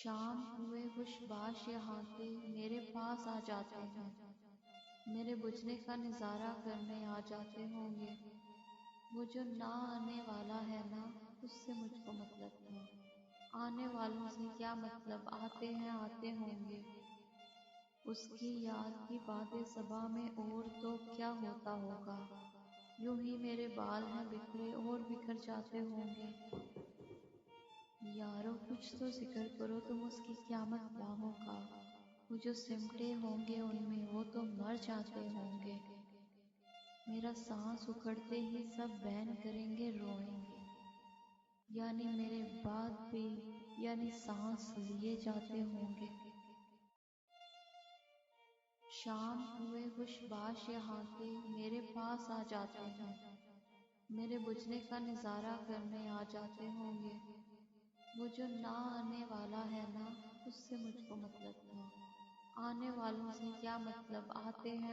شام ہوئے خوشباش یہاں کے میرے پاس آ جاتے ہیں، میرے بجھنے کا نظارہ کرنے آ جاتے ہوں گے۔ وہ جو نہ آنے والا ہے نا، اس سے مجھ کو مطلب ہے، آنے والوں سے کیا مطلب، آتے ہوں گے۔ اس کی یاد کی باد صبا میں اور تو کیا ہوتا ہوگا، یوں ہی میرے بال ہیں بکھرے اور بکھر جاتے ہوں گے۔ یارو کچھ تو ذکر کرو تم اس کی قیامت باہوں کا، وہ جو سمٹے ہوں گے ان میں وہ تو مر جاتے ہوں گے۔ میرا سانس اکھڑتے ہی سب بین کریں گے، روئیں گے، یعنی میرے بعد بھی، یعنی سانس لیے جاتے ہوں گے۔ شام ہوئے خوشباش یہاں کے میرے پاس آ جاتے ہیں، میرے بجھنے کا نظارہ کرنے آ جاتے ہوں گے۔ وہ جو نہ آنے والا ہے نا، اس سے مجھ کو مطلب ہے، آنے والوں سے کیا مطلب، آتے ہوں